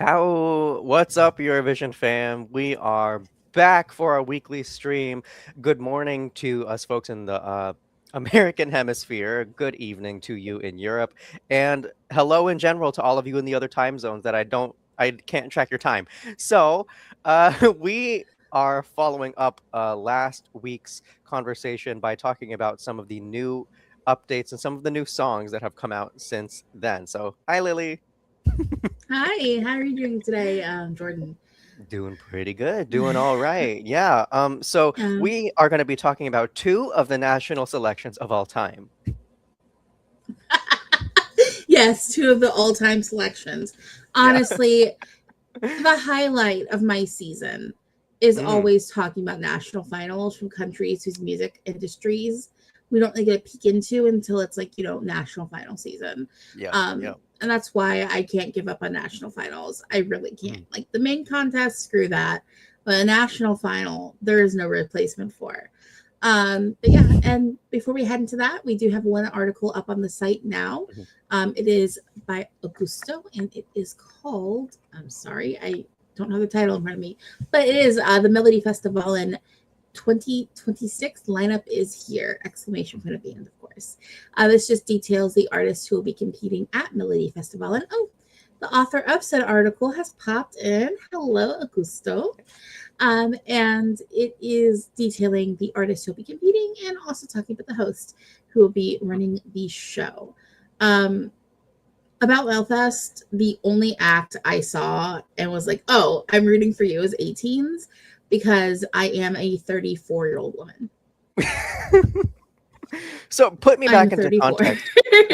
Ciao. What's up, Eurovision fam? We are back for our weekly stream. Good morning to us folks in the American hemisphere. Good evening to you in Europe. And hello in general to all of you in the other time zones that I can't track your time. So, we are following up last week's conversation by talking about some of the new updates and some of the new songs that have come out since then. So, hi, Lily. Hi, how are you doing today, Jordan? Doing pretty good, doing all right. Yeah. So Um, we are going to be talking about two of the national selections of all time. yes, two of the all-time selections. Yeah. Honestly, the highlight of my season is Hmm. always talking about national finals from countries whose music industries we don't really get a peek into until it's like, national final season. Yeah. Um, Yeah. and that's why I can't give up on national finals. I really can't. Mhm. Like the main contest, screw that. But a national final, there is no replacement for. But yeah, and before we head into that, we do have one article up on the site now. Mhm. It is by Augusto, and it is called. I'm sorry, I don't have the title in front of me, but it is the Melody Festival in 2026 lineup is here! Exclamation point at the end, of course. This just details the artists who will be competing at Melody Festival, and the author of said article has popped in. Hello, Augusto. And it is detailing the artists who will be competing and also talking about the host who will be running the show. Um, about Wellfest, the only act I saw and was like, oh, I'm rooting for you is 18s because I am a 34-year-old woman. So put me I'm back into 34. context.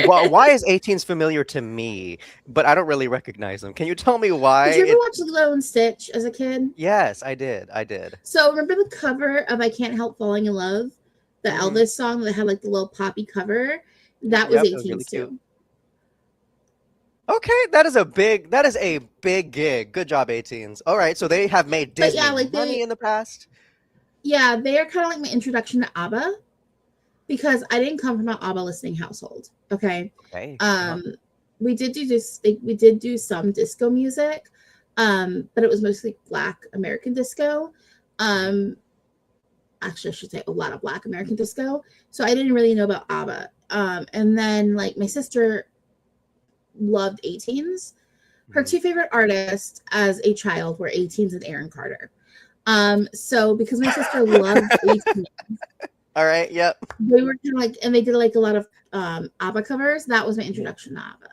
Why is 18s familiar to me, but I don't really recognize them? Can you tell me why? Did you ever watch Lilo and Stitch as a kid? Yes, I did. I did. So remember the cover of I Can't Help Falling in Love? The Hmm. Elvis song that had like the little poppy cover? That was Yep, it was really 18s cute. too. Okay, that is a big gig. Good job, 18s. All right, so they have made But yeah, Disney like money in the past. they're kind of like my introduction to ABBA because I didn't come from an ABBA listening household. Okay. Okay. Uh-huh. Um, we did do this, we did do some disco music, but it was mostly Black American disco. Hmm. Um, actually, I should say a lot of Black American disco. So I didn't really know about ABBA. And then like my sister loved 18s. Her Hmm. two favorite artists as a child were 18s and Aaron Carter. So because my sister loved 18, All right. Yep. they were kind of like, and they did like a lot of ABBA covers. That was my Mhm. introduction to ABBA.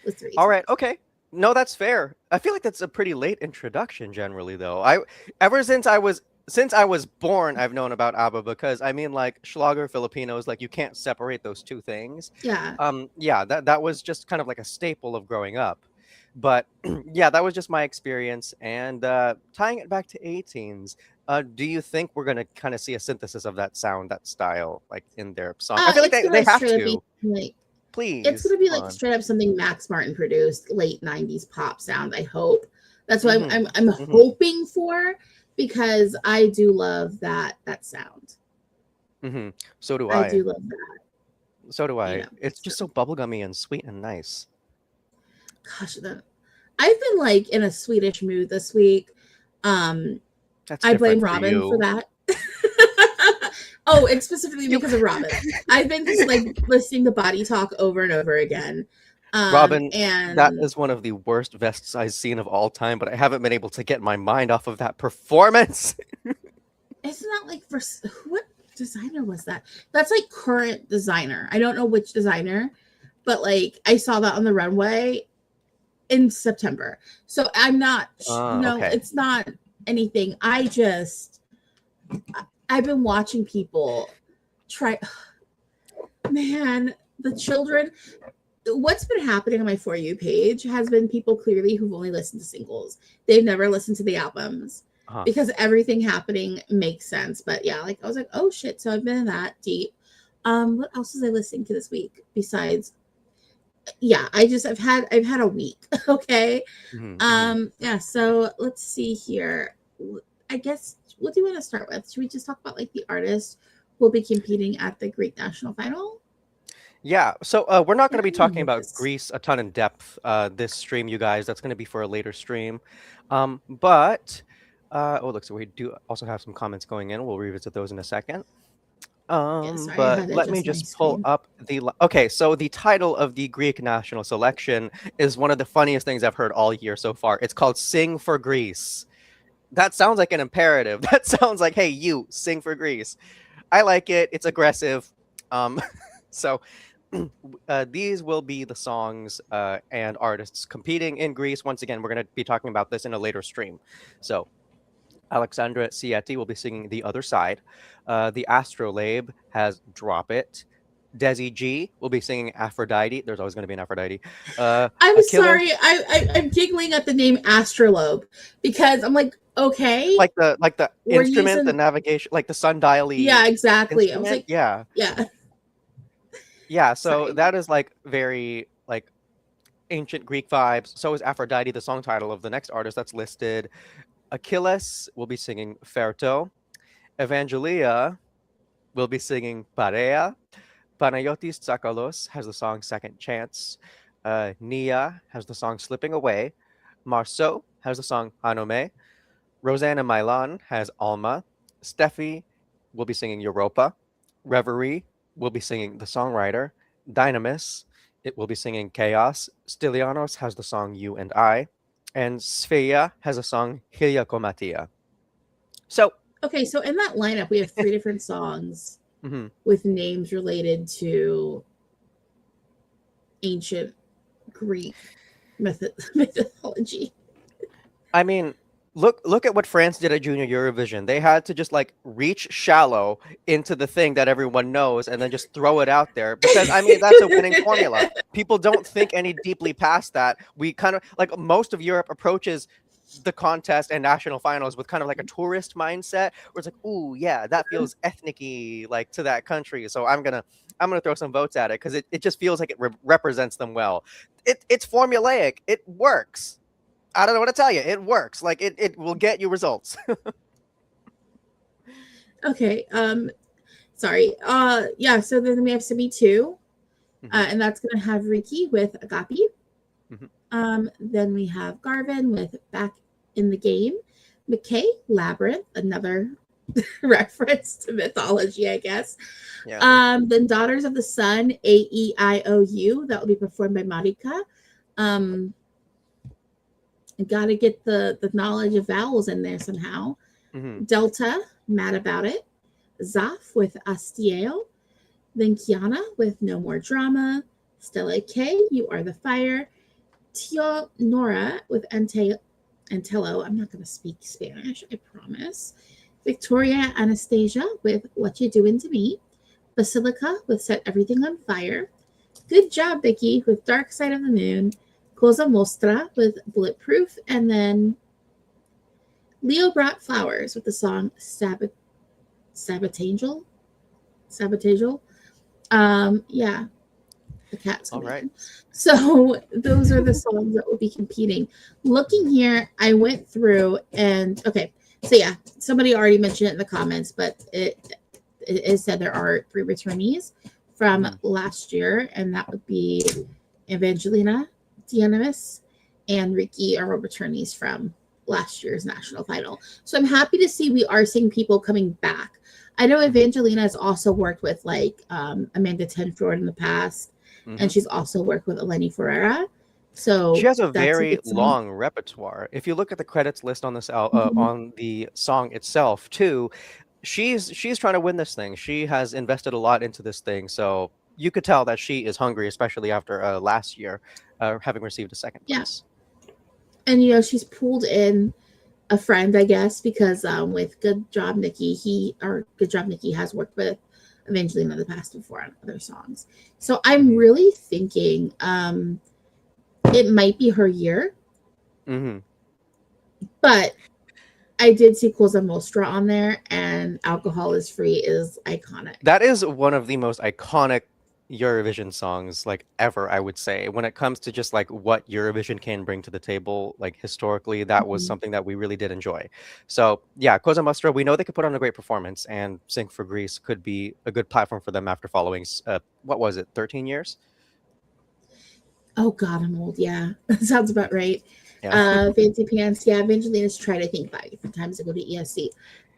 Was through All right. 18s. Okay. No, that's fair. I feel like that's a pretty late introduction generally, though. I ever since I was born, I've known about ABBA because I mean, like Schlager Filipinos, like you can't separate those two things. Yeah. Yeah, that was just kind of like a staple of growing up. But yeah, that was just my experience. And tying it back to 18s, do you think we're gonna kind of see a synthesis of that sound, that style, like in their song? I feel like It's they gonna have straight up be to. like it's Please, gonna be come like on. straight up something Max Martin produced, late 90s pop sound, I hope. That's what Mm-hmm. I'm Mm-hmm. hoping for because I do love that sound. Mm-hmm. So do I I. do love that, So do I. It's So just so bubblegummy and sweet and nice. gosh, I've been like in a Swedish mood this week. Um, That's I blame different for Robin for you. that. Oh, it's specifically You, because of Robin. I've been just like listening to Body Talk over and over again. Robin, that And is one of the worst vests I've seen of all time, but I haven't been able to get my mind off of that performance. isn't that like for what designer was that? That's like current designer. I don't know which designer, but like I saw that on the runway in September. So I'm not, Okay. it's not anything. I've been watching people try, man, the children. What's been happening on my For You page has been people clearly who've only listened to singles. They've never listened to the albums Uh-huh. because everything happening makes sense. But yeah, like I was like, oh shit. So I've been in that deep. What else was I listening to this week besides yeah, I've had a week. Okay. Hmm. Hmm. Yeah, so let's see here. I guess what do you want to start with? Should we just talk about like the artists who will be competing at the Greek national final? Yeah, so we're not going to be talking about Nice. Greece a ton in depth this stream, you guys. That's going to be for a later stream. But oh, look, so we do also have some comments going in. We'll revisit those in a second. Yeah, sorry, I But had to let me adjust my just pull screen. up okay, so the title of the Greek national selection is one of the funniest things I've heard all year so far. It's called Sing for Greece. That sounds like an imperative. That sounds like, hey, you sing for Greece. I like it. It's aggressive. So these will be the songs and artists competing in Greece. Once again, we're going to be talking about this in a later stream. So Alexandra Sieti will be singing The Other Side. The Astrolabe has Drop It. Desi G will be singing Aphrodite. There's always going to be an Aphrodite. I'm Achilles, sorry, I'm giggling at the name Astrolabe because I'm like, okay, like the we're instrument, the using. navigation, like the sundial Yeah, exactly. I was instrument. like, Yeah. yeah. Yeah, so Sorry. that is like very like ancient Greek vibes. So is Aphrodite, the song title of the next artist that's listed. Achilles will be singing Ferto. Evangelia will be singing Parea. Panayotis Tsakalos has the song Second Chance. Nia has the song Slipping Away. Marceau has the song Hanome. Rosanna Milan has Alma. Steffi will be singing Europa. Reverie will be singing The Songwriter. Dynamis, it will be singing Chaos. Stylianos has the song You and I. And Svea has a song Hilya Komatia. So, Okay, so in that lineup, we have 3 different songs with names related to ancient Greek mythology. I mean, look at what France did at Junior Eurovision. They had to just like reach shallow into the thing that everyone knows and then just throw it out there because I mean that's a winning formula. People don't think any deeply past that. We kind of like most of Europe approaches the contest and national finals with kind of like a tourist mindset where it's like, ooh, yeah, that feels ethnic-y like to that country. So I'm gonna throw some votes at it because it just feels like it represents them well. It's formulaic. It works. I don't know what to tell you. It works. Like it will get you results. Okay. Sorry. Yeah, so then we have Simi 2. And that's gonna have Riki with Agapi. Then we have Garvin with Back in the Game. McKay, Labyrinth, another reference to mythology, I guess. Yeah. Then Daughters of the Sun, AEIOU, that will be performed by Marika. Got to get the knowledge of vowels in there somehow. Delta, Mad About It. Zaf with Astiel. Then Kiana with No More Drama. Stella K, You Are the Fire. Tio Nora with Antello. I'm not going to speak Spanish, I promise. Victoria Anastasia with What You Doing to Me. Basilica with Set Everything on Fire. Good Job, Vicky with Dark Side of the Moon. Cosa Mostra with Bulletproof. And then Leo brought flowers with the song Sabotangel. Yeah. The cat's coming. All right. So those are the songs that will be competing. Looking here, I went through and okay. So yeah, somebody already mentioned it in the comments, but it is said there are 3 returnees from last year, and that would be Evangelina, Dianamis, and Ricky are all returnees from last year's national final. So I'm happy to see we are seeing people coming back. I know Evangelina has also worked with like Amanda Tenfjord in the past. And she's also worked with Eleni Ferreira. So she has a very long repertoire. If you look at the credits list on this on the song itself too, she's trying to win this thing. She has invested a lot into this thing. So you could tell that she is hungry, especially after last year having received a second place. And you know, she's pulled in a friend, I guess, because with Good Job Nikki, Good Job Nikki has worked with Evangeline in the past before on other songs. So I'm really thinking it might be her year. But I did see Cosa Mostra on there, and Alcohol is Free is iconic. That is one of the most iconic Eurovision songs like ever, I would say. When it comes to just like what Eurovision can bring to the table, like historically, that was Mhm. something that we really did enjoy. So yeah, Cosa Nostra, we know they could put on a great performance, and Sing for Greece could be a good platform for them after following what was it, 13 years? Oh God, I'm old. Yeah, that sounds about right. Yeah. Fancy Pants. Yeah, Evangelina's tried, I think, 5 different times to go to ESC.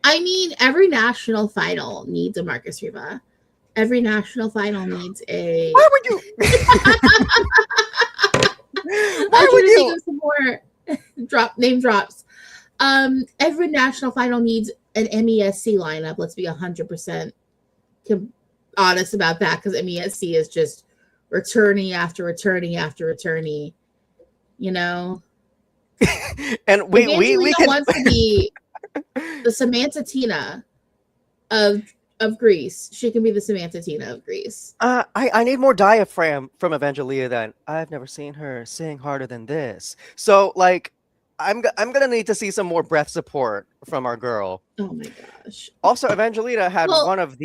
I mean, every national final needs a Marcus Riva. Every national final needs a. Why would you? I'm Why trying would to think you? of some more name drops. Every national final needs an MESC lineup. Let's be 100% honest about that, because MESC is just returning after returning after returning. You know, And we Evangelina can. wants to be the Samantha Tina of Greece. She can be the Samantha Tina of Greece. I need more diaphragm from Evangelia than I've never seen her sing harder than this. So like, I'm gonna need to see some more breath support from our girl. Oh my gosh. Also, Evangelina had Well, one of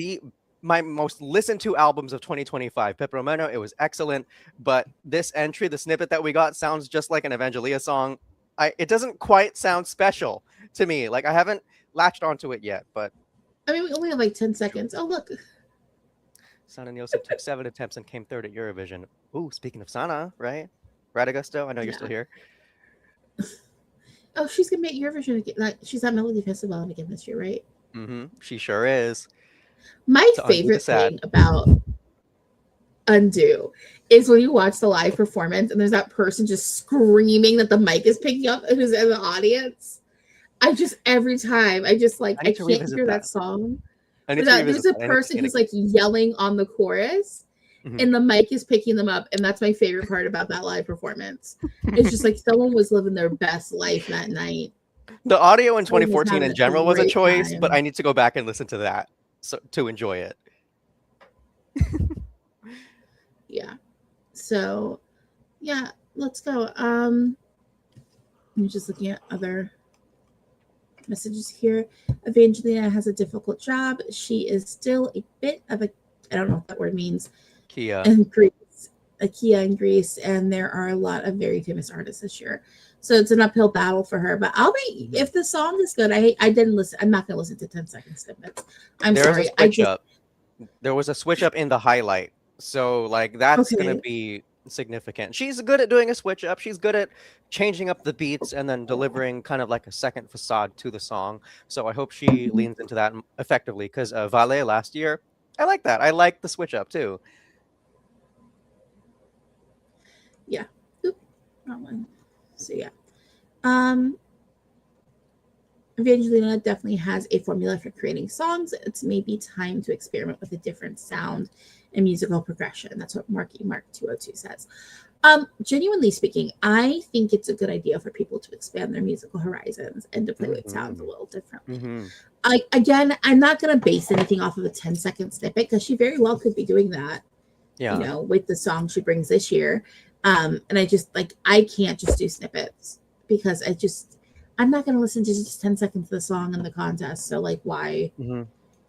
my most listened to albums of 2025. Pepperomeno, it was excellent, but this entry, the snippet that we got, sounds just like an Evangelia song. It doesn't quite sound special to me. Like I haven't latched onto it yet, but I mean, we only have like 10 seconds. Oh, look. Sana Nielsen took 7 attempts and came third at Eurovision. Ooh, speaking of Sana, right? Radagusto, I know you're still Yeah. here. Oh, she's going to be at Eurovision again. Like, she's at Melody Festival again this year, right? Mm-hmm. She sure is. My To undo the favorite sad. thing about Undo is when you watch the live performance and there's that person just screaming that the mic is picking up who's in the audience. Every time, I need to can't revisit hear that that. song. I need to revisit There's a that. I need to see person it who's again. like yelling on the chorus Mhm. and the mic is picking them up. And that's my favorite part about that live performance. It's just like someone was living their best life that night. The audio in Someone was 2014 having in general was a great choice, but time. I need to go back and listen to that to enjoy it. Yeah. So, yeah, let's go. I'm just looking at other messages here. Evangelina has a difficult job. She is still a bit of a, I don't know what that word means, Kia. in Greece, a Kia in Greece, and there are a lot of very famous artists this year. So it's an uphill battle for her. But I'll be, if the song is good, I didn't listen. I'm not going to listen to 10-second snippets. I'm There was sorry. a switch up. There was a switch up in the highlight. So like that's Okay. gonna be significant. She's good at doing a switch up. She's good at changing up the beats and then delivering kind of like a second facade to the song. So I hope she leans into that effectively, because Vale last year, I like that. I like the switch up too. Yeah. Oop, wrong one. So yeah. Evangelina definitely has a formula for creating songs. It's maybe time to experiment with a different sound and musical progression. That's what Marky Mark 202 says. Genuinely speaking, I think it's a good idea for people to expand their musical horizons and to play with sounds a little differently. I'm not going to base anything off of a 10-second snippet, because she very well could be doing that, Yeah. with the song she brings this year. And I can't just do snippets, because I'm not going to listen to just 10 seconds of the song in the contest. So like, why?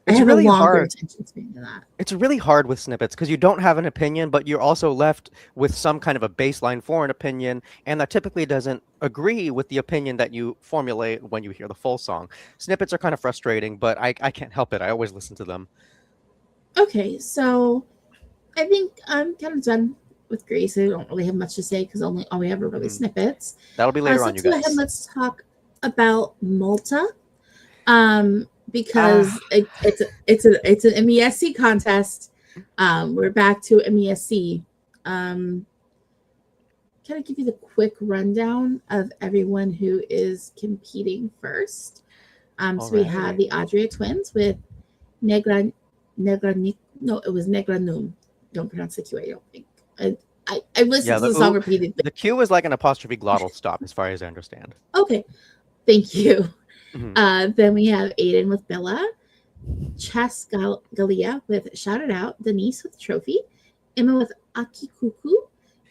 I have really a longer hard. attention span than that. It's really hard with snippets because you don't have an opinion, but you're also left with some kind of a baseline for an opinion, and that typically doesn't agree with the opinion that you formulate when you hear the full song. Snippets are kind of frustrating, but I can't help it. I always listen to them. Okay, so I think I'm kind of done with Greece. I don't really have much to say, because all we have are really snippets. That'll be later So on, you let's go guys. ahead and let's talk about Malta. Because it's an MESC contest. We're back to MESC. Can I give you the quick rundown of everyone who is competing first? So we had the Adria twins with Negranum. Don't pronounce the Q, I don't think. I listened to the song repeatedly. The Q is like an apostrophe glottal stop, as far as I understand. Okay, thank you. Then we have Aiden with Bella, Chess Galia with Shout It Out, Denise with Trophy, Emma with Akikuku,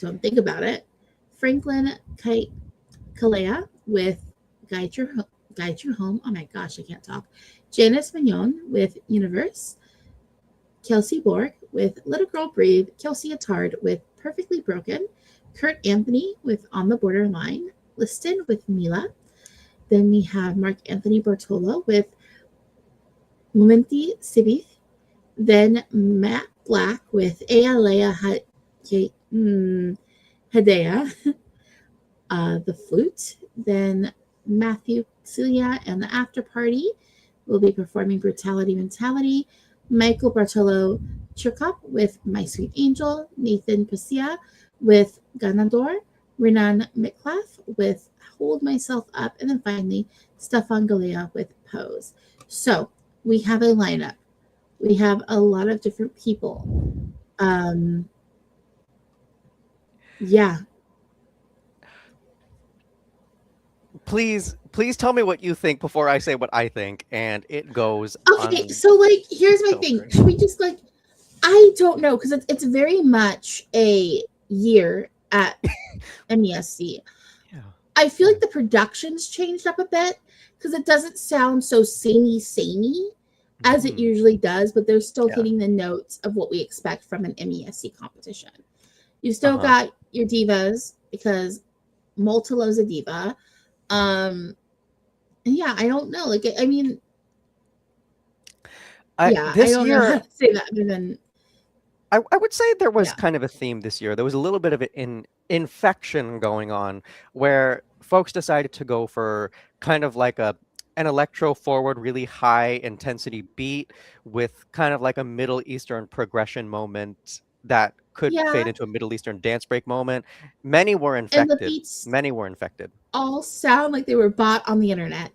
Don't Think About It, Franklin Kalea with Guide Your Home, oh my gosh, I can't talk, Janice Mignon with Universe, Kelsey Borg with Little Girl Breathe, Kelsey Attard with Perfectly Broken, Kurt Anthony with On the Borderline, Liston with Mila. Then we have Mark Anthony Bartolo with Momenti Sibith. Then Matt Black with Ea Hedea, the flute. Then Matthew Celia and the After Party will be performing Brutality Mentality. Michael Bartolo Chirkop with My Sweet Angel. Nathan Pasia with Ganador. Renan Miklath with Hold Myself Up. And then finally, Stefan Galea with Pose. So we have a lineup. We have a lot of different people. Yeah. Please tell me what you think before I say what I think, and it goes. Okay, so like, here's my thing. Should we just like? I don't know, because it's very much a year at MESC. Yeah. I feel like the production's changed up a bit because it doesn't sound so samey as it usually does, but they're still hitting the notes of what we expect from an MESC competition. You still got your divas because Malta loves a diva. Yeah, I don't know. Like, I mean, I don't know how to say that other than I would say there was kind of a theme this year. There was a little bit of an infection going on where folks decided to go for kind of like an electro forward, really high intensity beat with kind of like a Middle Eastern progression moment that could fade into a Middle Eastern dance break moment. Many were infected. And the beats all sound like they were bought on the internet.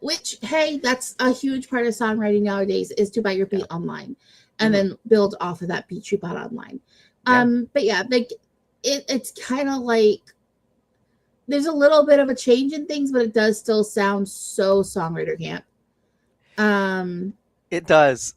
Which, hey, that's a huge part of songwriting nowadays, is to buy your beat online and then build off of that beat you bought online. But yeah, like it's kind of like there's a little bit of a change in things, but it does still sound so songwriter camp. It does.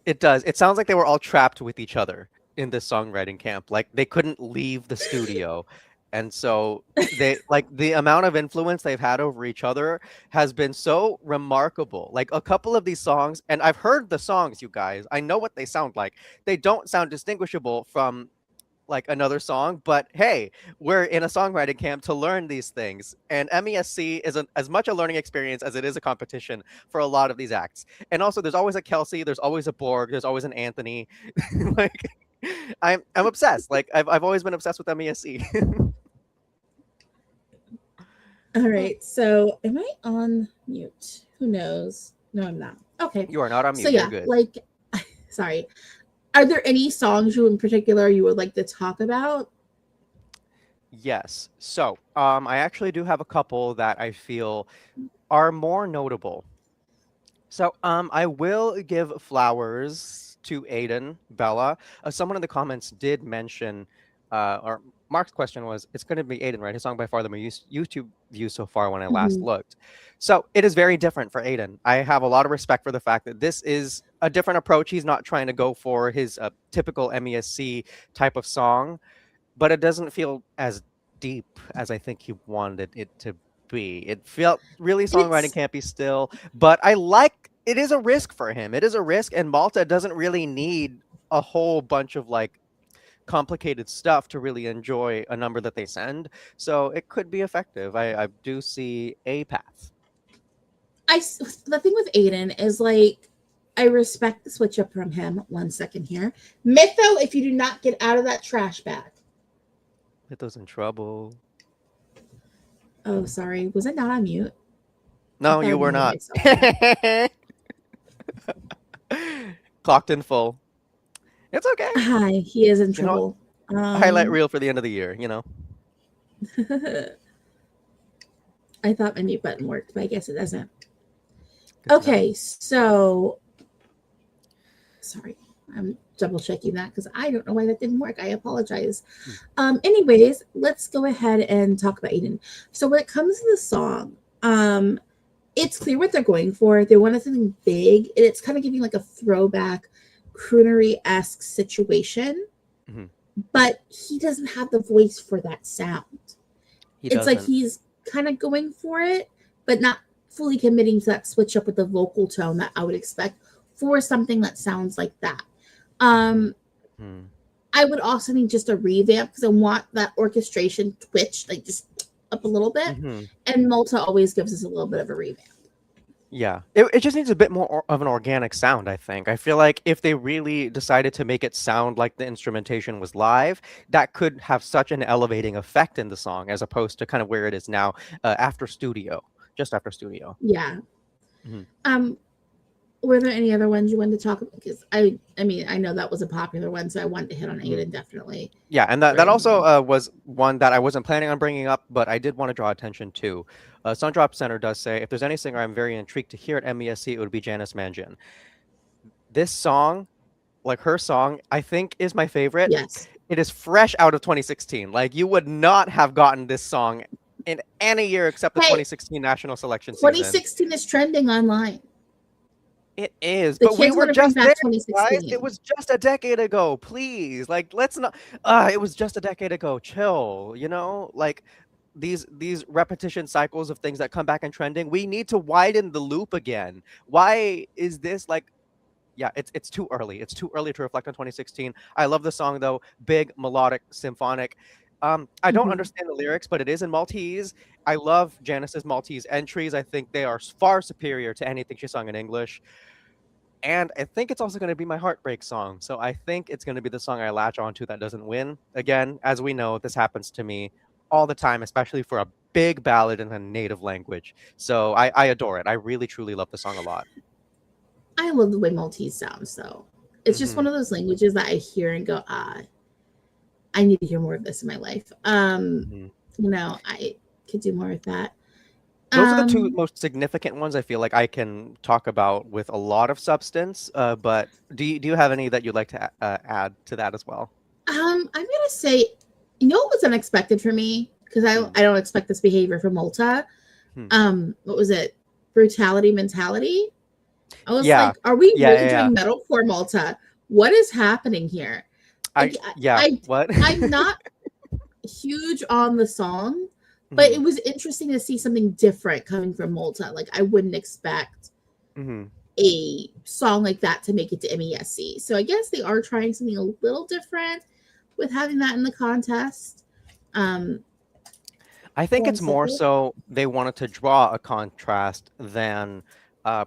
It sounds like they were all trapped with each other in this songwriting camp. Like they couldn't leave the studio. And so they like the amount of influence they've had over each other has been so remarkable. Like a couple of these songs, and I've heard the songs, you guys. I know what they sound like. They don't sound distinguishable from like another song, but hey, we're in a songwriting camp to learn these things. And MESC is as much a learning experience as it is a competition for a lot of these acts. And also there's always a Kelsey, there's always a Borg, there's always an Anthony. Like I'm obsessed. Like I've always been obsessed with MESC. All right, so am I on mute? Who knows? No, I'm not. Okay. You are not on mute. So yeah, you're good. like, sorry. Are there any songs you in particular you would like to talk about? Yes. So I actually do have a couple that I feel are more notable. So I will give flowers to Aiden, Bella. Someone in the comments did mention, or Mark's question was, it's going to be Aiden, right? His song by far the most YouTube views so far when I last looked. So it is very different for Aiden. I have a lot of respect for the fact that this is a different approach. He's not trying to go for his typical MESC type of song, but it doesn't feel as deep as I think he wanted it to be. It felt really songwriting campy still, but I like it. Is a risk for him. It is a risk, and Malta doesn't really need a whole bunch of like complicated stuff to really enjoy a number that they send, so it could be effective. I do see a path. The thing with Aiden is like I respect the switch up from him. 1 second here. Mytho, if you do not get out of that trash bag. Mytho's in trouble. Oh, sorry. Was I not on mute? No, you were not. Clocked in full. It's okay. Hi, he is in trouble. Highlight reel for the end of the year, you know. I thought my mute button worked, but I guess it doesn't. Okay, so sorry. I'm double checking that because I don't know why that didn't work. I apologize. Anyways, let's go ahead and talk about Aiden. So when it comes to the song, it's clear what they're going for. They wanted something big, and it's kind of giving like a throwback croonery-esque situation, but he doesn't have the voice for that sound. It's like he's kind of going for it, but not fully committing to that switch up with the vocal tone that I would expect for something that sounds like that. Hmm. I would also need just a revamp because I want that orchestration twitch, like just up a little bit. Hmm. And Malta always gives us a little bit of a revamp. Yeah, it just needs a bit more of an organic sound, I think. I feel like if they really decided to make it sound like the instrumentation was live, that could have such an elevating effect in the song as opposed to kind of where it is now after studio, just after studio. Yeah. Mhm. Um, were there any other ones you wanted to talk about? Because I mean, I know that was a popular one, so I wanted to hit on Mhm. Aiden definitely. Yeah, and that Right also now. was one that I wasn't planning on bringing up, but I did want to draw attention to. Sundrop Center does say, if there's any singer I'm very intrigued to hear at MESC, it would be Janice Manjin. This song, like her song, I think is my favorite. Yes. It is fresh out of 2016. Like you would not have gotten this song in any year except the Hey, 2016 national selection season. 2016 is trending online. It is, The but we kids were want to bring just back there, guys. It 2016. was just a decade ago. Please, like, let's not. It was just a decade ago. Chill, like these repetition cycles of things that come back in trending. We need to widen the loop again. Why is this like? Yeah, it's too early. It's too early to reflect on 2016. I love the song though. Big, melodic, symphonic. I don't Mhm. understand the lyrics, but it is in Maltese. I love Janice's Maltese entries. I think they are far superior to anything she sung in English. And I think it's also going to be my heartbreak song. So I think it's going to be the song I latch onto that doesn't win. Again, as we know, this happens to me all the time, especially for a big ballad in a native language. So I adore it. I really, truly love the song a lot. I love the way Maltese sounds, though. It's just Hmm. one of those languages that I hear and go, I need to hear more of this in my life. Hmm. I could do more with that. Those are the two Um, most significant ones I feel like I can talk about with a lot of substance. But do you have any that you'd like to add to that as well? I'm gonna say, what was unexpected for me because Hmm. I don't expect this behavior from Malta. Hmm. What was it? Brutality mentality. I was Yeah. like, are we Yeah, really yeah, yeah. doing metalcore Malta? What is happening here? Like, Yeah. What? I'm not huge on the song, but Hmm. it was interesting to see something different coming from Malta. Like, I wouldn't expect Hmm. a song like that to make it to MESC. So I guess they are trying something a little different with having that in the contest. Um, I think one it's more second. so they wanted to draw a contrast than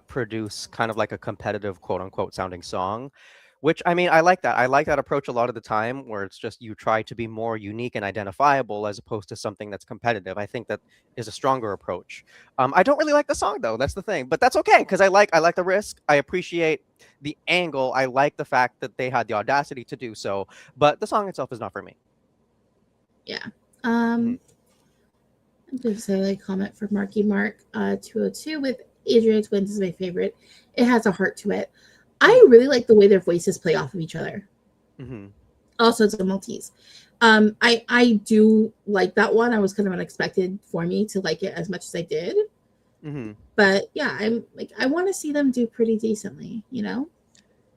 produce kind of like a competitive quote unquote sounding song, which I mean, I like that. I like that approach a lot of the time where it's just you try to be more unique and identifiable as opposed to something that's competitive. I think that is a stronger approach. I don't really like the song though. That's the thing, but that's okay because I like the risk. I appreciate the angle. I like the fact that they had the audacity to do so, but the song itself is not for me. Yeah. Hmm. I'm going to say like comment for Marky Mark 202 with Adrian Twins is my favorite. It has a heart to it. I really like the way their voices play off of each other. Hmm. Also, it's a Maltese. I do like that one. I was kind of unexpected for me to like it as much as I did. Hmm. But yeah, I'm like I want to see them do pretty decently.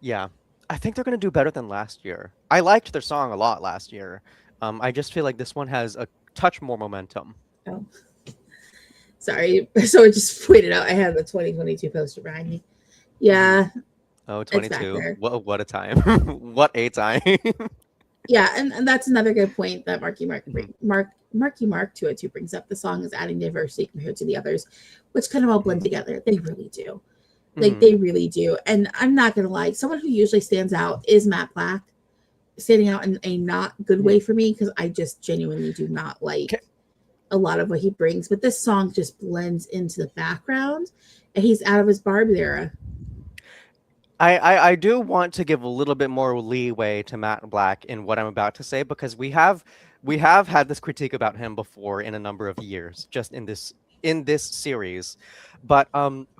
Yeah. I think they're gonna do better than last year. I liked their song a lot last year. I just feel like this one has a touch more momentum. Oh, sorry. So I just pointed out I had the 2022 poster behind me. Hmm. Yeah, Oh, it's back 22. there. What a time. What a time. Yeah, and that's another good point that Mhm. Marky Mark 202 brings up. The song is adding diversity compared to the others, which kind of all blend Mhm. together. They really do. Like Mhm. they really do. And I'm not gonna lie, someone who usually stands out is Matt Black, standing out in a not good way Mhm. for me because I just genuinely do not like Ca- a lot of what he brings. But this song just blends into the background, and he's out of his Barbie era. I do want to give a little bit more leeway to Matt Black in what I'm about to say because we have had this critique about him before in a number of years, just in this series. But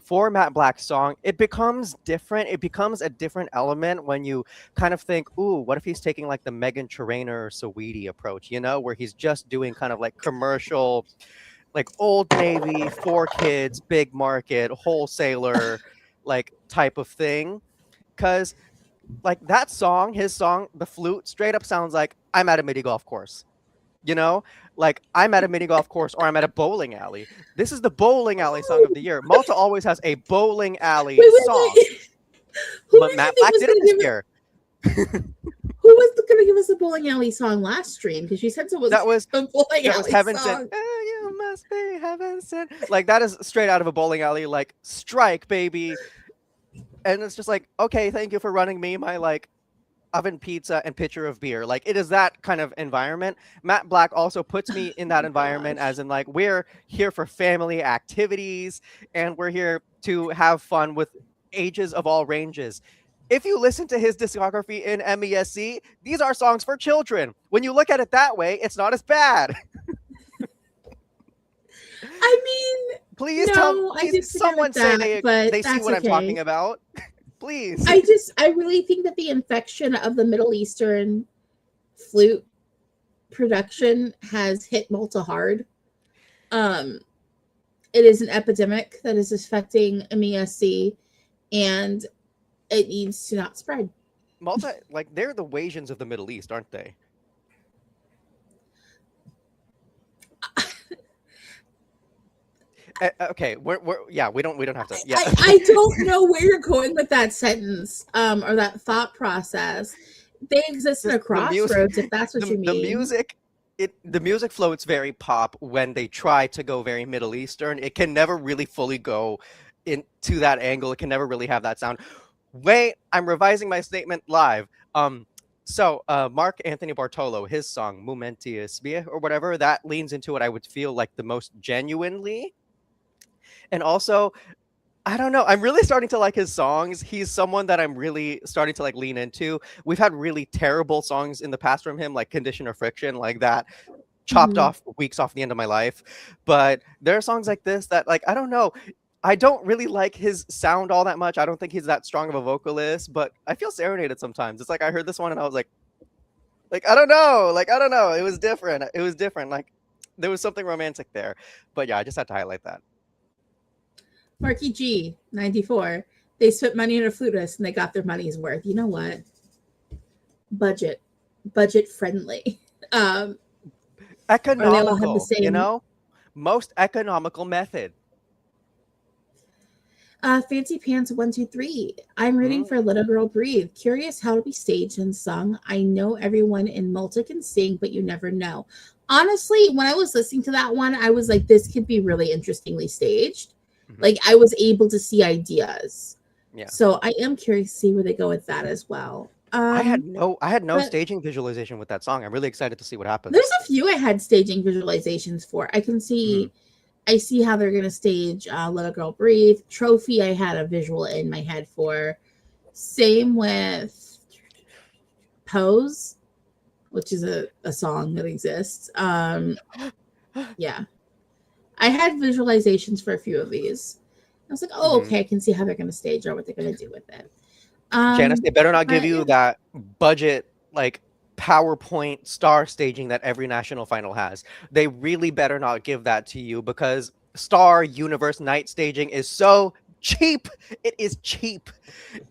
for Matt Black's song, it becomes different. It becomes a different element when you kind of think, ooh, what if he's taking like the Megan Trainor or Saweetie approach, where he's just doing kind of like commercial, like Old Navy, four kids, big market, wholesaler, like type of thing. Cause like that song, his song, the flute, straight up sounds like I'm at a mini golf course. You know, like I'm at a mini golf course or I'm at a bowling alley. This is the bowling alley song of the year. Malta always has a bowling alley Wait, wait, song, wait. Who but did you Matt think Black was did it going to this give it? year. Who was going to give us a bowling alley song last stream? Because she said so was That was a bowling alley Heaven song. Sent. You must be heaven sent. Like that is straight out of a bowling alley. Like strike, baby. And it's just like, okay, thank you for running me my like oven pizza and pitcher of beer. Like it is that kind of environment. Matt Black also puts me in that environment, as in like we're here for family activities and we're here to have fun with ages of all ranges. If you listen to his discography in MESC, these are songs for children. When you look at it that way, it's not as bad. I mean, please someone say they see what I'm talking about. Please. I really think that the infection of the Middle Eastern flute production has hit Malta hard. It is an epidemic that is affecting MESC, and it needs to not spread. Malta, like they're the Wasians of the Middle East, aren't they? Okay, we don't have to. Yeah, I don't know where you're going with that sentence, or that thought process. They exist in a crossroads, if that's what you mean. The music floats very pop when they try to go very Middle Eastern. It can never really fully go into that angle. It can never really have that sound. Wait, I'm revising my statement live. So Mark Anthony Bartolo, his song Momentius Vie or whatever, that leans into what I would feel like the most genuinely. And also, I don't know, I'm really starting to like his songs. He's someone that I'm really starting to like lean into. We've had really terrible songs in the past from him, like Condition or Friction, like that chopped off weeks off the end of my life. But there are songs like this that, like, I don't know. I don't really like his sound all that much. I don't think he's that strong of a vocalist, but I feel serenaded sometimes. It's like I heard this one and I was like, I don't know. It was different. Like there was something romantic there. But yeah, I just had to highlight that. Marky G, 94. They spent money on a flutist and they got their money's worth. You know what? Budget friendly. Economical, you know? Most economical method. Fancy Pants 123. I'm rooting for Little Girl Breathe. Curious how to be staged and sung. I know everyone in Malta can sing, but you never know. Honestly, when I was listening to that one, I was like, this could be really interestingly staged. Like I was able to see ideas. Yeah. So I am curious to see where they go with that as well. I had no staging visualization with that song. I'm really excited to see what happens. There's a few I had staging visualizations for. I can see I see how they're going to stage Little Girl Breathe. Trophy, I had a visual in my head for. Same with Pose, which is a song that exists. Yeah. I had visualizations for a few of these. I was like, oh, okay, I can see how they're going to stage or what they're going to do with it. Janice, they better not give you that budget, like, PowerPoint star staging that every national final has. They really better not give that to you because Star Universe night staging is so cheap. It is cheap.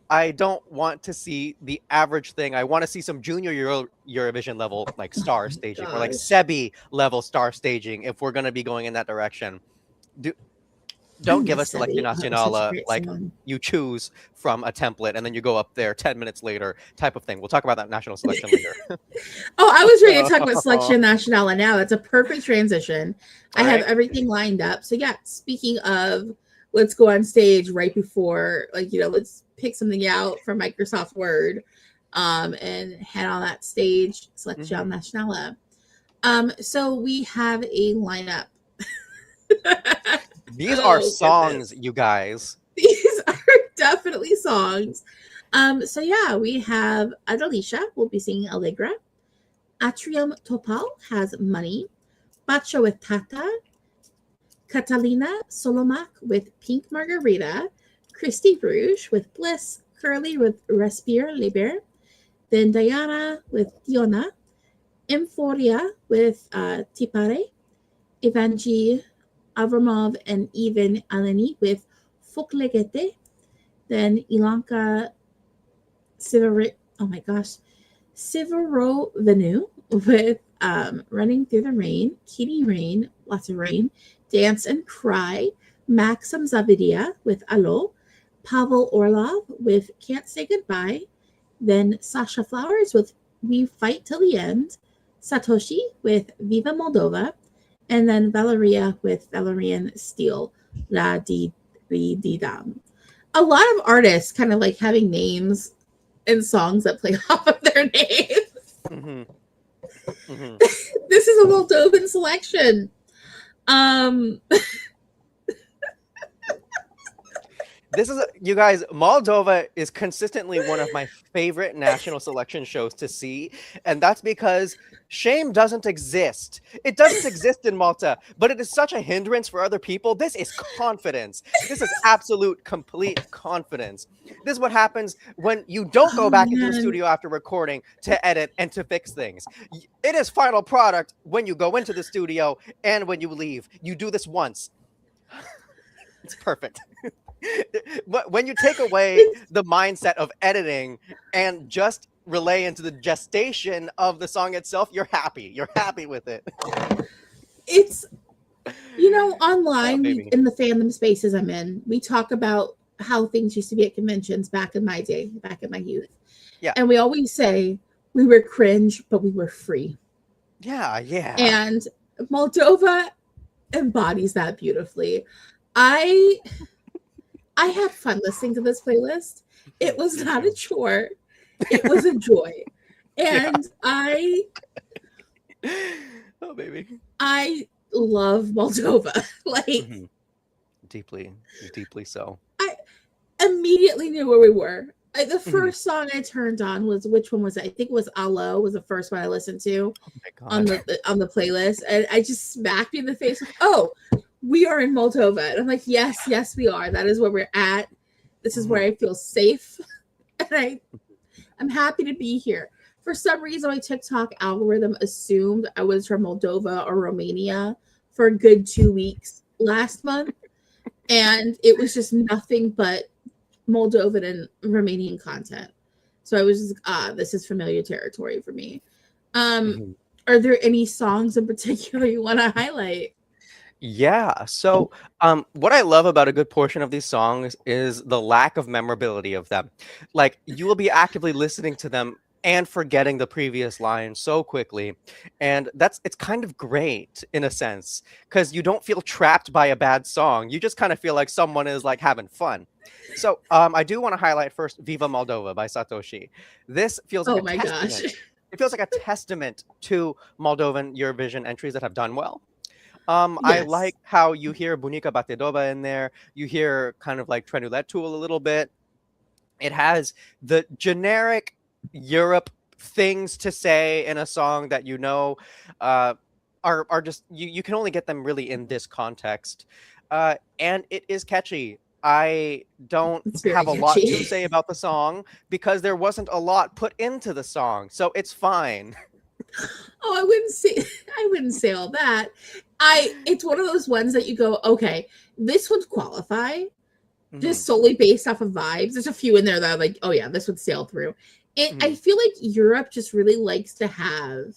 I don't want to see the average thing. I want to see some junior Eurovision level like star staging or like Sebi level star staging if we're going to be going in that direction. Don't give us Selectia Națională like you choose from a template and then you go up there 10 minutes later type of thing. We'll talk about that national selection later. Oh, I was ready to talk about Selectia Națională now. That's a perfect transition. I have everything lined up. So yeah, speaking of, let's go on stage right before, like, you know, let's pick something out from Microsoft Word and head on that stage, Selectia Națională. So we have a lineup. These are songs, you guys. These are definitely songs. So yeah, we have Adalisha will be singing Allegra. Atrium Topal has Money. Bacho with Tata. Catalina Solomak with Pink Margarita. Christy Rouge with Bliss. Curly with Respire Liber. Then Diana with Diona. Emphoria with Tipare. Evangie Avramov and Even Aleni with Foklegete. Then Ilanka Sivarovenu with Running Through the Rain. Kitty Rain, lots of rain. Dance and Cry. Maxim Zavidia with Allo. Pavel Orlov with Can't Say Goodbye. Then Sasha Flowers with We Fight Till the End, Satoshi with Viva Moldova, and then Valeria with Valerian Steel, La Di Di Dam. A lot of artists kind of like having names and songs that play off of their names. Mm-hmm. Mm-hmm. This is a Moldovan selection. This is, you guys, Moldova is consistently one of my favorite national selection shows to see. And that's because shame doesn't exist. It doesn't exist in Malta, but it is such a hindrance for other people. This is confidence. This is absolute, complete confidence. This is what happens when you don't go back into the studio after recording to edit and to fix things. It is final product when you go into the studio and when you leave. You do this once. It's perfect. But when you take away the mindset of editing and just relay into the gestation of the song itself, you're happy. You're happy with it. It's, online, in the fandom spaces I'm in, we talk about how things used to be at conventions back in my day, back in my youth. Yeah. And we always say we were cringe, but we were free. Yeah, yeah. And Moldova embodies that beautifully. I had fun listening to this playlist. It was not a chore. It was a joy. And oh, baby. I love Moldova. Like, deeply, deeply so. I immediately knew where we were. The first song I turned on was, which one was it? I think it was Alo was the first one I listened to on the playlist. And I just smacked me in the face with, oh, we are in Moldova. And I'm like, yes, we are. That is where we're at. This is where I feel safe. And I'm happy to be here. For some reason, my TikTok algorithm assumed I was from Moldova or Romania for a good 2 weeks last month. And it was just nothing but Moldovan and Romanian content. So I was just, this is familiar territory for me. Are there any songs in particular you want to highlight? Yeah. So what I love about a good portion of these songs is the lack of memorability of them. Like, you will be actively listening to them and forgetting the previous line so quickly. And it's kind of great in a sense, because you don't feel trapped by a bad song. You just kind of feel like someone is like having fun. So I do want to highlight first Viva Moldova by Satoshi. This feels like a testament. Gosh. It feels like a testament to Moldovan Eurovision entries that have done well. Yes. I like how you hear Bunica Batedoba in there. You hear kind of like Trenuletul a little bit. It has the generic Europe things to say in a song that are just you can only get them really in this context. And it is catchy. I don't have a lot to say about the song because there wasn't a lot put into the song, so it's fine. Oh, I wouldn't say all that. It's one of those ones that you go, okay, this would qualify just solely based off of vibes. There's a few in there that I'm like, oh yeah, this would sail through. I feel like Europe just really likes to have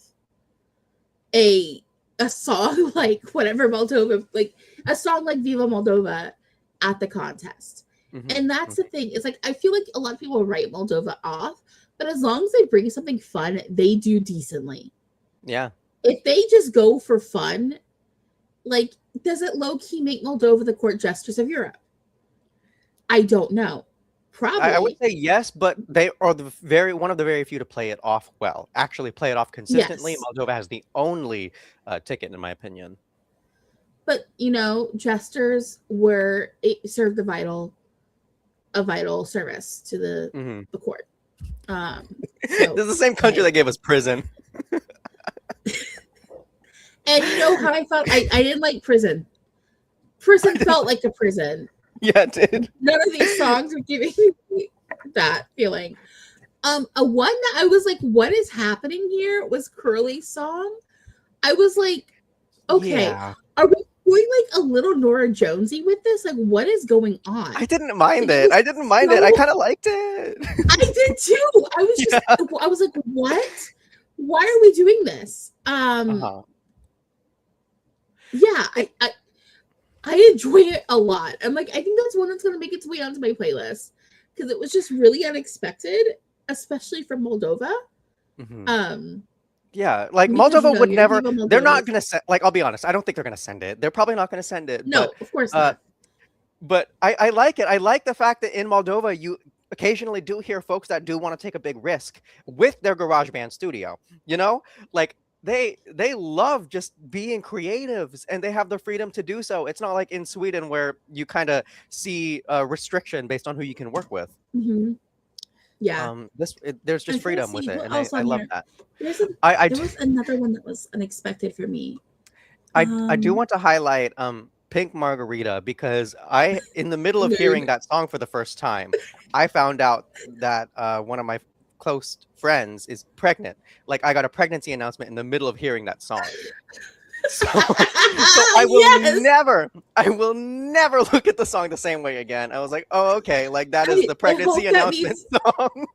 a song like whatever Moldova, like a song like Viva Moldova at the contest. And that's the thing. It's like, I feel like a lot of people write Moldova off, but as long as they bring something fun, they do decently. Yeah. If they just go for fun, like, does it low-key make Moldova the court jesters of Europe? I don't know. Probably. I would say yes, but they are one of the very few to play it off well. Actually play it off consistently. Yes. Moldova has the only ticket, in my opinion. But, jesters served a vital service to the court. This is the same country that gave us prison. And you know how I felt? I didn't like prison. Prison felt like a prison. Yeah, it did. None of these songs were giving me that feeling. A one that I was like, what is happening here was Curly's song. I was like, okay, are we going like a little Nora Jonesy with this? Like, what is going on? I didn't mind it. I didn't mind it. I kind of liked it. I did too. I was just, I was like, what? Why are we doing this? Yeah, I enjoy it a lot. I'm like, I think that's one that's going to make its way onto my playlist because it was just really unexpected especially from Moldova. Yeah, like because, Moldova would never. Viva They're Moldova not is- gonna send. Like, I'll be honest. I don't think they're gonna send it. They're probably not gonna send it. No, of course not. But I like it. I like the fact that in Moldova you occasionally do hear folks that do want to take a big risk with their garage band studio. You know, like they love just being creatives and they have the freedom to do so. It's not like in Sweden where you kind of see a restriction based on who you can work with. Yeah. There's just I'm trying to freedom with see it, what and else I on love here. that. There was another one that was unexpected for me. I do want to highlight Pink Margarita because in the middle of hearing that song for the first time, I found out that one of my close friends is pregnant. Like, I got a pregnancy announcement in the middle of hearing that song. So I will never look at the song the same way again. I was like, oh, okay, like that is the pregnancy announcement song.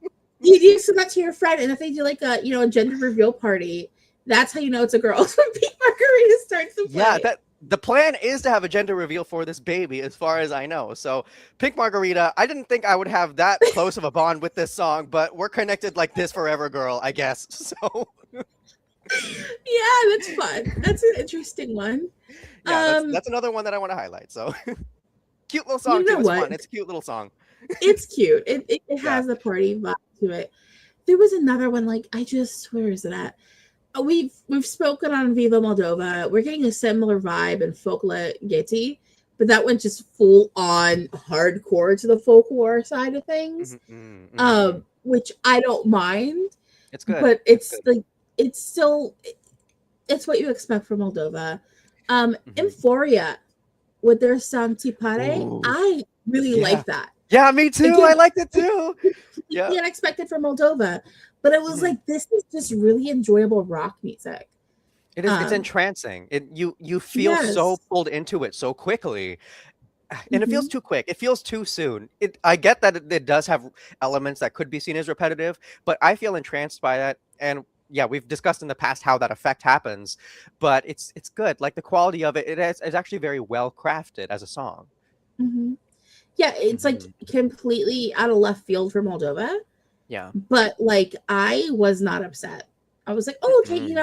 You do send that to your friend, and if they do like a a gender reveal party, that's how you know it's a girl. When Pink Margarita starts to play. Yeah, the plan is to have a gender reveal for this baby, as far as I know. So Pink Margarita, I didn't think I would have that close of a bond with this song, but we're connected like this forever, girl, I guess. So yeah, that's fun. That's an interesting one. Yeah, that's another one that I want to highlight. So cute little song too. It's fun. It's a cute little song. It's cute. It has a party vibe to it. There was another one, like where is it at? We've spoken on Viva Moldova. We're getting a similar vibe in Folkla Yeti, but that went just full on hardcore to the folklore side of things. Which I don't mind. It's good. But it's like it's what you expect from Moldova. Euphoria with their song Tipare, I really like that. Yeah, me too. Again, I liked it too. Yeah, unexpected from Moldova, but it was like, this is just really enjoyable rock music. It is. It's entrancing. You feel so pulled into it so quickly, and it feels too quick. It feels too soon. I get that it does have elements that could be seen as repetitive, but I feel entranced by that. And yeah, we've discussed in the past how that effect happens, but it's good. Like the quality of it, it's actually very well crafted as a song. Yeah, it's like completely out of left field for Moldova. Yeah. But like, I was not upset. I was like, oh, okay,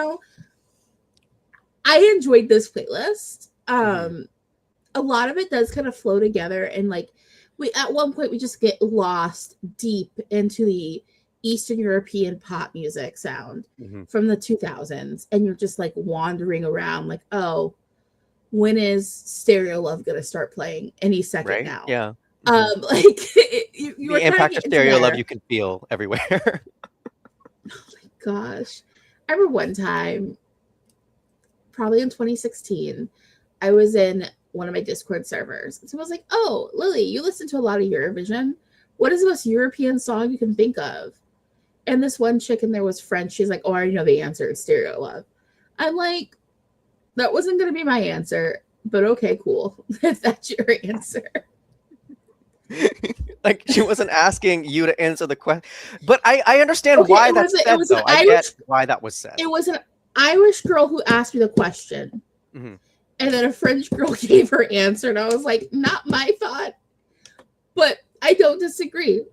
I enjoyed this playlist. A lot of it does kind of flow together, and like at one point we just get lost deep into the Eastern European pop music sound from the 2000s, and you're just like wandering around like, oh, when is Stereo Love gonna start playing? Any second now. Yeah. Like you the impact of Stereo Love you can feel everywhere. Oh my gosh. I remember one time, probably in 2016, I was in one of my Discord servers. And someone was like, oh, Lily, you listen to a lot of Eurovision. What is the most European song you can think of? And this one chick in there was French. She's like, oh, I already know the answer. It's Stereo Love. I'm like, that wasn't going to be my answer, but okay, cool. If that's your answer. Like, she wasn't asking you to answer the question, but I understand why that's said, though. I get why that was said. It was an Irish girl who asked me the question, and then a French girl gave her answer, and I was like, not my thought, but I don't disagree.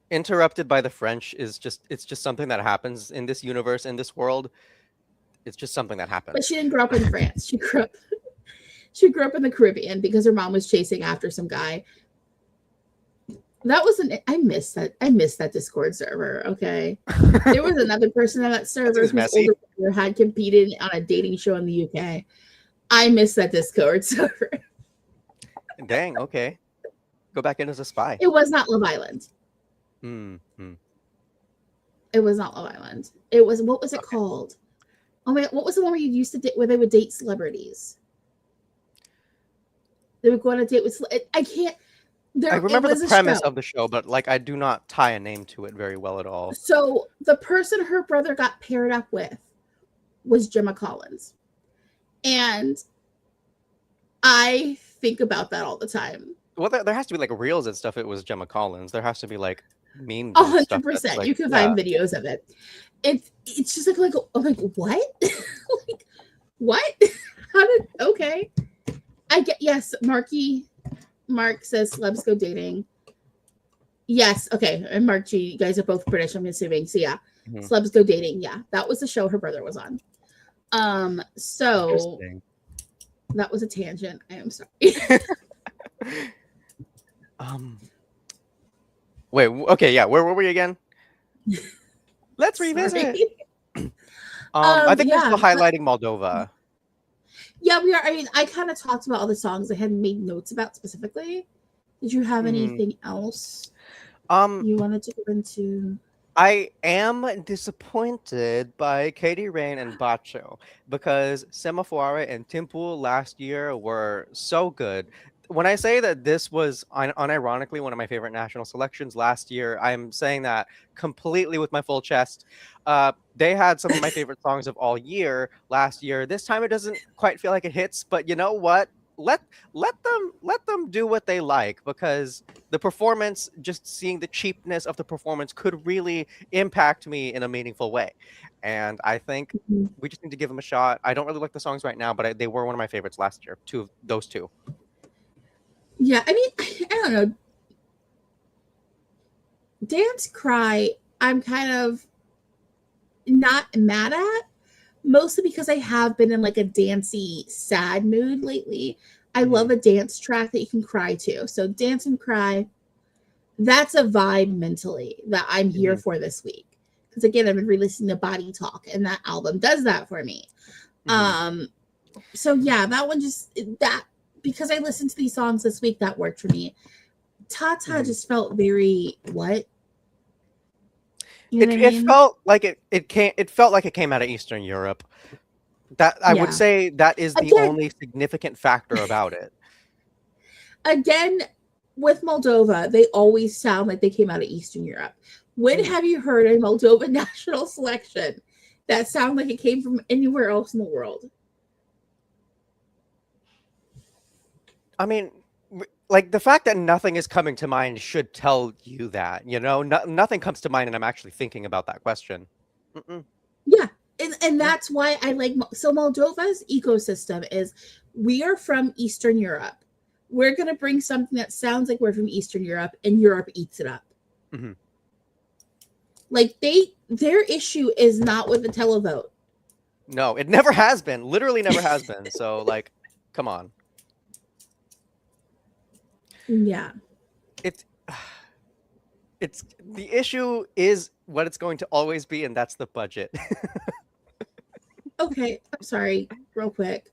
Interrupted by the French it's just something that happens in this universe, in this world. It's just something that happens. But she didn't grow up in France. She grew up in the Caribbean because her mom was chasing after some guy. That was I missed that Discord server. Okay. There was another person on that server whose older brother had competed on a dating show in the UK. I missed that Discord server. Dang, okay. Go back in as a spy. It was not Love Island. It was not Love Island. It was, what was it called? Oh my God, what was the one where you used to date, where they would date celebrities? They would go on a date with, I can't. I remember the premise of the show, but like I do not tie a name to it very well at all. So the person her brother got paired up with was Gemma Collins. And I think about that all the time. Well, there has to be like reels and stuff. It was Gemma Collins. There has to be like memes. 100%. You can find videos of it. It's just like I'm like, what? Like, what? Okay. I get, yes, Mark says celebs go dating. Yes. Okay. And Mark G, you guys are both British, I'm assuming. So yeah. Mhm. Celebs Go Dating. Yeah. That was the show her brother was on. So Interesting. that was a tangent. I am sorry. Wait. Okay. Yeah. Where were we again? Let's Sorry. revisit. I think we're still highlighting Moldova. Yeah, we are. I mean, I kind of talked about all the songs I hadn't made notes about specifically. Did you have anything else you wanted to go into? I am disappointed by Katie Rain and Bacho because Semaphore and Timpul last year were so good. When I say that this was unironically one of my favorite national selections last year, I'm saying that completely with my full chest. They had some of my favorite songs of all year last year. This time it doesn't quite feel like it hits, but you know what? Let let them do what they like because the performance, just seeing the cheapness of the performance could really impact me in a meaningful way. And I think we just need to give them a shot. I don't really like the songs right now, but they were one of my favorites last year. Those two. Yeah, I mean, I don't know. Dance Cry, I'm kind of not mad at, mostly because I have been in like a dancey, sad mood lately. I love a dance track that you can cry to. So Dance and Cry, that's a vibe mentally that I'm here for this week. Because again, I've been re-listening to Body Talk, and that album does that for me. So yeah, that one because I listened to these songs this week, that worked for me. Tata just felt very what? It felt like it felt like it came out of Eastern Europe. That I would say that is the only significant factor about it. Again, with Moldova, they always sound like they came out of Eastern Europe. When have you heard a Moldova national selection that sound like it came from anywhere else in the world? I mean, like the fact that nothing is coming to mind should tell you that, you know, nothing comes to mind and I'm actually thinking about that question. Yeah. And that's why I like, so Moldova's ecosystem is we are from Eastern Europe. We're going to bring something that sounds like we're from Eastern Europe and Europe eats it up. Like their issue is not with the televote. No, it never has been. Literally never has been. So like, come on. Yeah. It's the issue is what it's going to always be, and that's the budget. Okay, I'm sorry, real quick.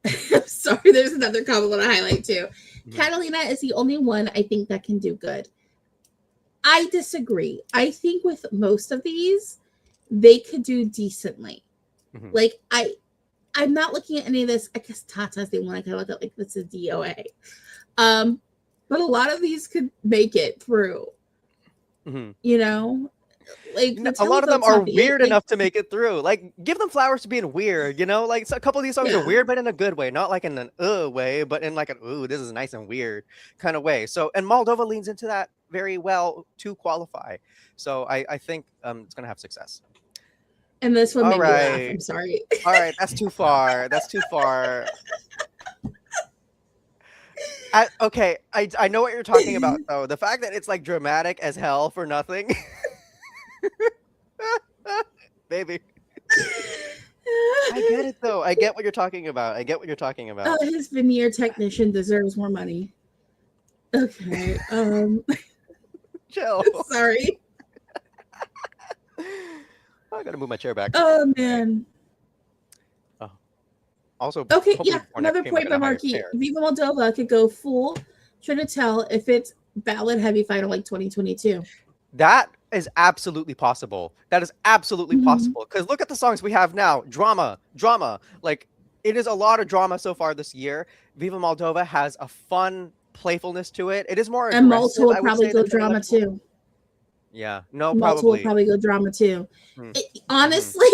I'm sorry, there's another comment I want to highlight too. Catalina is the only one I think that can do good. I disagree. I think with most of these, they could do decently. Like I'm not looking at any of this. I guess Tata's the one I kind of look at like this is DOA. But a lot of these could make it through. You know? Like a lot of them are weird enough to make it through. Like, give them flowers to being weird, you know? Like, so a couple of these songs are weird, but in a good way. Not like in an way, but in like an ooh, this is nice and weird kind of way. So, and Moldova leans into that very well to qualify. So I think it's going to have success. And this one made me laugh. I'm sorry. All right, that's too far. That's too far. Okay, I know what you're talking about, though. The fact that it's like dramatic as hell for nothing. Baby. I get it, though. I get what you're talking about. His veneer technician deserves more money. Okay. Chill. Sorry. I gotta move my chair back. Oh, man. Also, okay, yeah, another point by Marquis. Viva Moldova could go full Trinitel if it's ballad heavy final like 2022. That is absolutely possible. That is absolutely possible. Because look at the songs we have now. Drama. Like, it is a lot of drama so far this year. Viva Moldova has a fun playfulness to it. It is more aggressive. And Malta will probably go drama too. Yeah, no, Malta will probably go drama too. Honestly,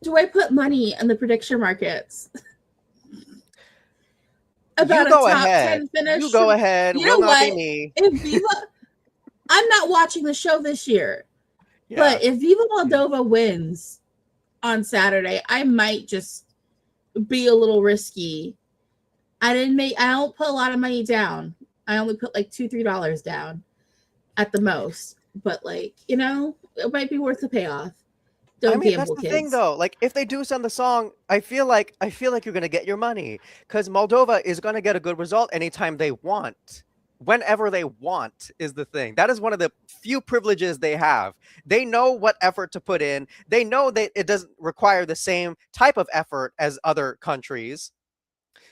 do I put money on the prediction markets? About you go ahead. You go ahead. You know what? If Viva, I'm not watching the show this year. Yeah. But if Viva Moldova wins on Saturday, I might just be a little risky. I don't put a lot of money down. I only put like $2-3 down at the most, but like, you know, it might be worth the payoff. Don't That's gamble, the thing kids. though. Like if they do send the song, I feel like you're gonna get your money because Moldova is gonna get a good result anytime they want. Whenever they want is the thing. That is one of the few privileges they have. They know what effort to put in. They know that it doesn't require the same type of effort as other countries.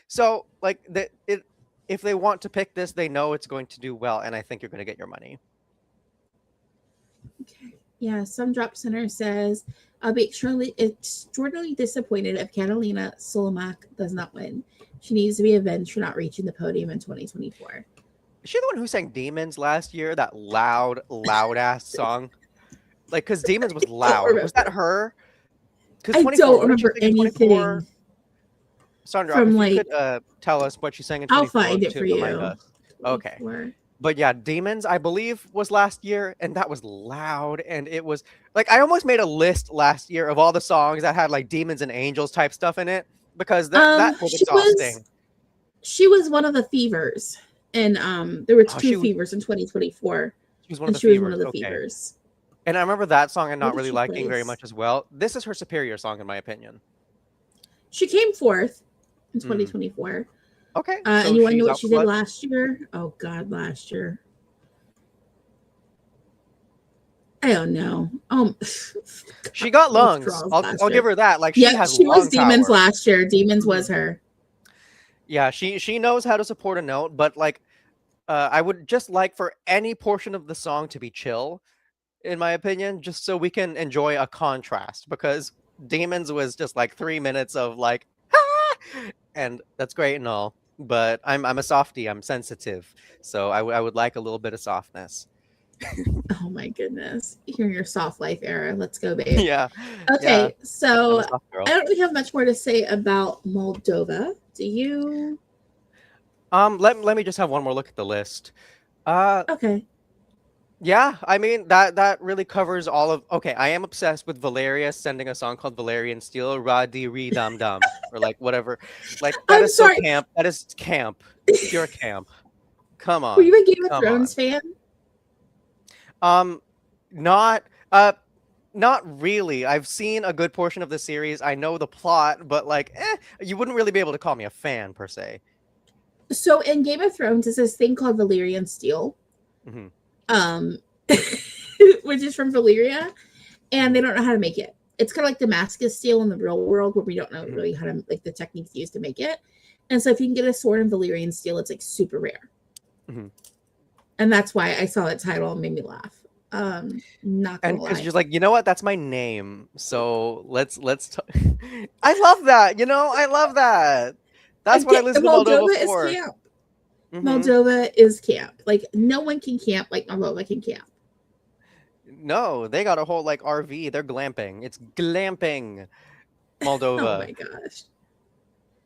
So like if they want to pick this, they know it's going to do well, and I think you're gonna get your money. Okay. Yeah, some drop center says, I'll be extraordinarily disappointed if Catalina Solomak does not win. She needs to be avenged for not reaching the podium in 2024. Is she the one who sang Demons last year? That loud ass song? Like, because Demons was loud. Was that her? I don't remember anything. Sandra, from, if like, you could tell us what she sang in I'll 24 find it to for remind you. us. Okay. But yeah, Demons, I believe, was last year, and that was loud. And it was like I almost made a list last year of all the songs that had like demons and angels type stuff in it because that was exhausting. She was one of the Fevers, and there were two Fevers in 2024. She was one of the Fevers. And I remember that song and not really liking very much as well. This is her superior song, in my opinion. She came fourth in 2024. Okay. And you want to know what she did last year? Oh, God, last year. I don't know. She got lungs. I'll give her that. Like, she has she was Demons power. last year. Demons was her. Yeah, she knows how to support a note, but like, I would just like for any portion of the song to be chill, in my opinion, just so we can enjoy a contrast, because Demons was just like 3 minutes of like, ah! And that's great and all, but I'm a softie, I'm sensitive, so I would like a little bit of softness. Oh my goodness, you're in your soft life era. Let's go, babe. Yeah. Okay, yeah. So I don't really have much more to say about Moldova. Do you? Let me just have one more look at the list. Okay. Yeah, I mean that really covers all of. Okay, I am obsessed with Valeria sending a song called Valerian Steel, Radi Re Dum Dum, or like whatever. Like that is so camp. That is camp. Pure camp. Come on. Were you a Game of Thrones fan? Not really. I've seen a good portion of the series. I know the plot, but like, you wouldn't really be able to call me a fan per se. So in Game of Thrones, there's this thing called Valerian Steel. Mm-hmm. Which is from Valyria, and they don't know how to make it. It's kind of like Damascus steel in the real world, where we don't know really how to, like, the techniques used to make it. And so if you can get a sword in Valyrian steel, it's like super rare. Mm-hmm. And that's why I saw that title and made me laugh. Not gonna lie. Because you're like, you know what? That's my name. So let's. I love that. You know, I love that. That's what I listen to Moldova for. Is camp. Mm-hmm. Moldova is camp. Like, no one can camp like Moldova can camp. No, they got a whole like RV. They're glamping. It's glamping, Moldova. Oh my gosh.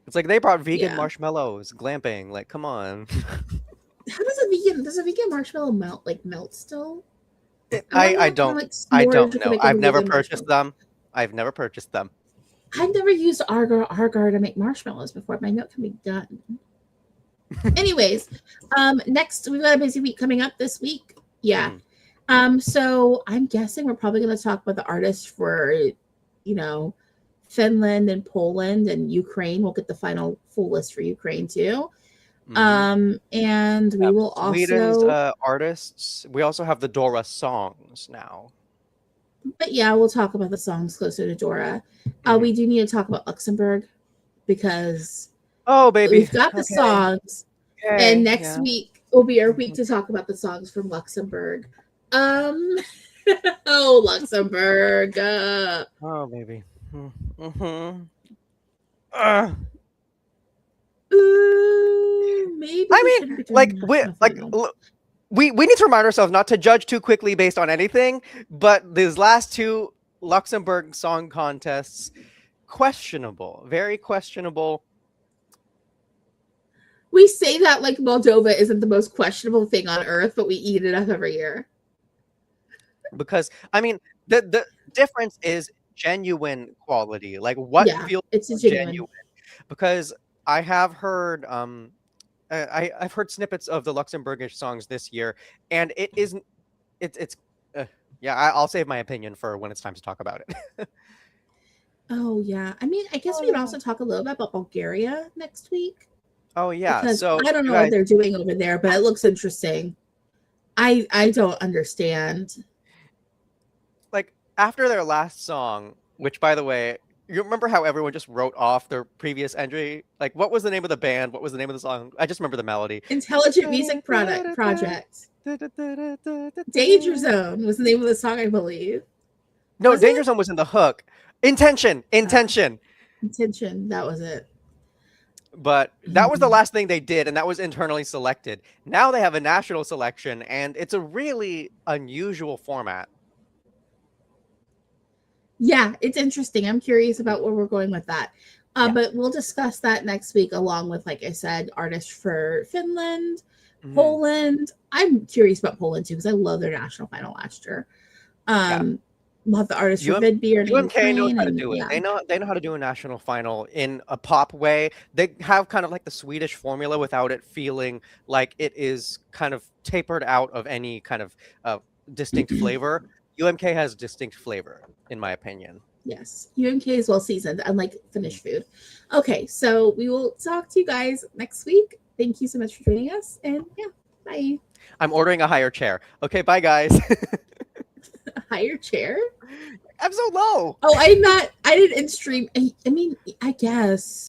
It's like they brought vegan marshmallows. Glamping. Like, come on. How does a vegan marshmallow melt still? I don't know. I've never purchased them. I've never purchased them. I've never used agar to make marshmallows before. My milk can be done. Anyways, next we've got a busy week coming up this week. Yeah. So I'm guessing we're probably going to talk about the artists for, Finland and Poland and Ukraine. We'll get the final full list for Ukraine too. And we will also Sweden's artists. We also have the Dora songs now. But yeah, we'll talk about the songs closer to Dora. We do need to talk about Luxembourg because we've got the songs, and next week will be our week to talk about the songs from Luxembourg. Luxembourg. Oh, baby. Maybe. I mean, we need to remind ourselves not to judge too quickly based on anything, but these last two Luxembourg song contests, questionable, very questionable. We say that like Moldova isn't the most questionable thing on earth, but we eat it up every year. Because, I mean, the difference is genuine quality. Like, what feels it's genuine. Because I have heard I've heard snippets of the Luxembourgish songs this year, and it isn't. It's yeah. I'll save my opinion for when it's time to talk about it. Oh yeah. I mean, I guess Oh we could yeah. also talk a little bit about Bulgaria next week Oh yeah. because So I don't you know what guys, they're doing over there, but it looks interesting. I don't understand. like after their last song, which by the way, you remember how everyone just wrote off their previous entry? Like, what was the name of the band? What was the name of the song? I just remember the melody. Intelligent Music Project. Danger Zone was the name of the song, I believe. No, Was Danger it? Zone was in the hook. Intention, intention. Intention. That was it. But that was the last thing they did, and that was internally selected. Now they have a national selection, and it's a really unusual format. Yeah, it's interesting. I'm curious about where we're going with that. Yeah. But we'll discuss that next week, along with, like I said, artists for Finland, Mhm. Poland. I'm curious about Poland too because I love their national final last year. We'll have the artists for Vidbeer and UMK knows Ukraine, how to and do it. yeah. They know how to do a national final in a pop way. They have kind of like the Swedish formula without it feeling like it is kind of tapered out of any kind of distinct flavor. UMK has distinct flavor, in my opinion. Yes, UMK is well seasoned, unlike Finnish food. Okay, so we will talk to you guys next week. Thank you so much for joining us, and yeah, bye. I'm ordering a higher chair. Okay, bye guys. A higher chair? I'm so low. Oh, I'm not. I didn't stream. I mean, I guess.